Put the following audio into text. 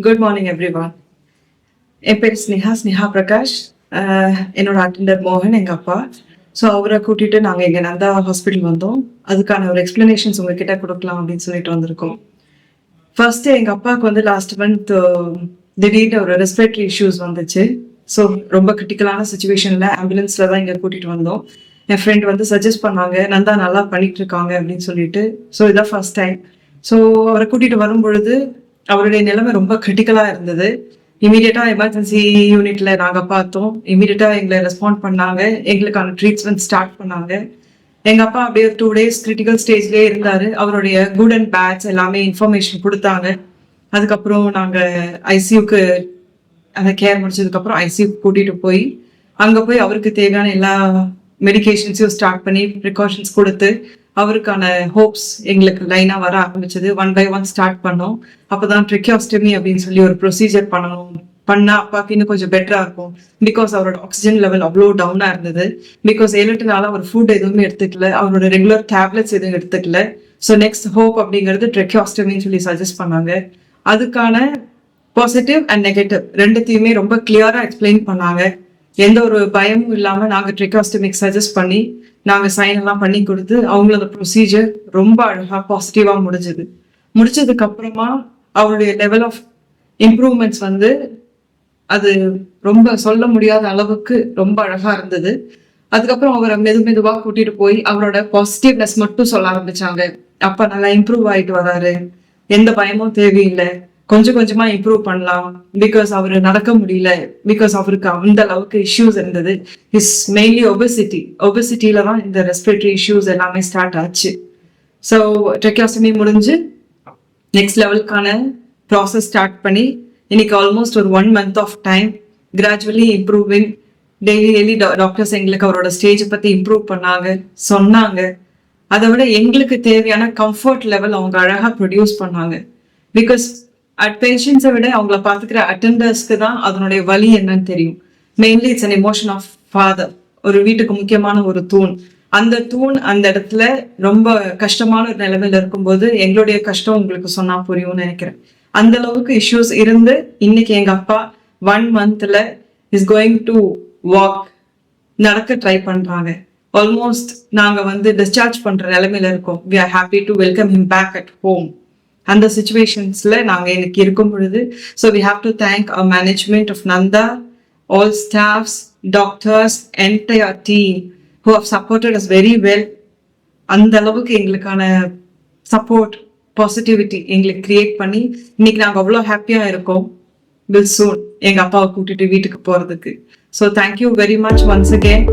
Good morning everyone. என் பேர் ஸ்னேஹா பிரகாஷ். என்னோட attender மோகன் எங்கள் அப்பா. ஸோ அவரை கூட்டிகிட்டு நாங்கள் இங்கே நந்தா ஹாஸ்பிட்டல் வந்தோம். அதுக்கான ஒரு எக்ஸ்பிளனேஷன்ஸ் உங்ககிட்ட கொடுக்கலாம் அப்படின்னு சொல்லிட்டு வந்திருக்கோம். ஃபர்ஸ்ட்டு எங்கள் அப்பாவுக்கு வந்து லாஸ்ட் மந்த் திடீர்னு ஒரு ரெஸ்பிரேட்டரி இஷ்யூஸ் வந்துச்சு. ஸோ ரொம்ப கிரிட்டிக்கலான சுச்சுவேஷனில் ஆம்புலன்ஸில் தான் இங்கே கூட்டிகிட்டு வந்தோம். என் ஃப்ரெண்ட் வந்து சஜஸ்ட் பண்ணாங்க, நந்தா நல்லா பண்ணிட்டு இருக்காங்க அப்படின்னு சொல்லிட்டு. ஸோ இதான் ஃபர்ஸ்ட் டைம். ஸோ அவரை கூட்டிகிட்டு வரும் பொழுது அவருடைய நிலைமை ரொம்ப கிரிட்டிக்கலாக இருந்தது. இமீடியட்டாக எமர்ஜென்சி யூனிட்ல நாங்கள் பார்த்தோம். இமீடியட்டாக எங்களை ரெஸ்பாண்ட் பண்ணாங்க, எங்களுக்கான ட்ரீட்மெண்ட் ஸ்டார்ட் பண்ணாங்க. எங்கள் அப்பா அப்படியே 2 days கிரிட்டிக்கல் ஸ்டேஜ்லேயே இருந்தார். அவருடைய குட் அண்ட் பேட்ஸ் எல்லாமே இன்ஃபர்மேஷன் கொடுத்தாங்க. அதுக்கப்புறம் நாங்கள் ஐசியூக்கு அந்த கேர் முடிச்சதுக்கப்புறம் ஐசியூக்கு கூட்டிகிட்டு போய் அங்கே போய் அவருக்கு தேவையான எல்லா மெடிகேஷன்ஸையும் ஸ்டார்ட் பண்ணி ப்ரிகாஷன்ஸ் கொடுத்து அவருக்கான ஹோப்ஸ் எங்களுக்கு லைனாக வர ஆரம்பிச்சது. 1 by 1 ஸ்டார்ட் பண்ணோம். அப்போதான் ட்ரெக்கியோஸ்டமி அப்படின்னு சொல்லி ஒரு ப்ரொசீஜர் பண்ணால் அப்பாவுக்கு இன்னும் கொஞ்சம் பெட்டராக இருக்கும். பிகாஸ் அவரோட ஆக்சிஜன் லெவல் அவ்வளோ டவுனாக இருந்தது. பிகாஸ் 7-8 நாளாக அவர் ஃபுட் எதுவுமே எடுத்துக்கல, அவரோட ரெகுலர் டேப்லெட்ஸ் எதுவும் எடுத்துக்கல. ஸோ நெக்ஸ்ட் ஹோப் அப்படிங்கிறது ட்ரெக்கியோஸ்டமின்னு சொல்லி சஜஸ்ட் பண்ணாங்க. அதுக்கான பாசிட்டிவ் அண்ட் நெகட்டிவ் ரெண்டுத்தையுமே ரொம்ப கிளியராக எக்ஸ்பிளைன் பண்ணாங்க. எந்த ஒரு பயமும் இல்லாமல் நாங்கள் ட்ரெக்கியோஸ்டமிக் சஜஸ்ட் பண்ணி நாங்கள் சைன் எல்லாம் பண்ணி கொடுத்து அவங்களோட ப்ரொசீஜர் ரொம்ப அழகாக பாசிட்டிவாக முடிச்சதுக்கு அப்புறமா அவருடைய லெவல் ஆஃப் இம்ப்ரூவ்மெண்ட்ஸ் வந்து அது ரொம்ப சொல்ல முடியாத அளவுக்கு ரொம்ப அழகாக இருந்தது. அதுக்கப்புறம் அவரை மெதுவாக கூட்டிட்டு போய் அவரோட பாசிட்டிவ்னஸ் மட்டும் சொல்ல ஆரம்பிச்சாங்க. அப்பா நல்லா இம்ப்ரூவ் ஆகிட்டு வராரு, எந்த பயமும் தேவையில்லை, கொஞ்சம் கொஞ்சமா இம்ப்ரூவ் பண்ணலாம். பிகாஸ் அவரு நடக்க முடியல, பிகாஸ் அவருக்கு அந்த அளவுக்கு இஷ்யூஸ் இருந்தது. இஸ் மெயின்லி ஒபெசிட்டியில தான் இந்த ரெஸ்பிரேட்டரி இஷ்யூஸ் எல்லாமே ஸ்டார்ட் ஆச்சு. ஸோ ட்ரெக்கியோஸ்டமி முடிஞ்சு நெக்ஸ்ட் லெவலுக்கான ப்ராசஸ் ஸ்டார்ட் பண்ணி இன்னைக்கு ஆல்மோஸ்ட் ஒரு 1 month of time gradually improving. Daily doctors எங்களுக்கு அவரோட ஸ்டேஜை பத்தி இம்ப்ரூவ் பண்ணாங்க, சொன்னாங்க. அதை விட எங்களுக்கு தேவையான கம்ஃபர்ட் லெவல் அவங்க அழகா ப்ரொடியூஸ் பண்ணாங்க. பிகாஸ் பேஷண்ட்ஸை விட அவங்கள பார்த்துக்கிற அட்டெண்டர்ஸ்க்கு தான் அதனுடைய வலி என்னன்னு தெரியும். Mainly it's an emotion of father. ஒரு வீட்டுக்கு முக்கியமான ஒரு தூண். அந்த தூண் அந்த இடத்துல ரொம்ப கஷ்டமான ஒரு நிலைமையில இருக்கும்போது எங்களுடைய கஷ்டம் உங்களுக்கு சொன்னா புரியும்னு நினைக்கிறேன். அந்த அளவுக்கு இஷ்யூஸ் இருந்து இன்னைக்கு எங்க அப்பா 1 monthல இஸ் கோயிங் டு வாக், நடக்க ட்ரை பண்றாங்க. ஆல்மோஸ்ட் நாங்க வந்து டிஸ்சார்ஜ் பண்ற நிலைமையில இருக்கோம். We are happy to welcome him back at home. அந்த சிச்சுவேஷன்ஸ்ல நாங்க எனக்கு இருக்கும் பொழுது so we have to thank our management of Nanda, all staffs, doctors, entire team who have supported us very well. அந்த அளவுக்கு எங்களுக்கான சப்போர்ட் பாசிட்டிவிட்டி எங்களுக்கு கிரியேட் பண்ணி இன்னைக்கு நாங்கள் அவ்வளோ ஹாப்பியா இருக்கோம். வில் சூன் எங்க அப்பாவை கூட்டிட்டு வீட்டுக்கு போறதுக்கு. So thank you very much once again.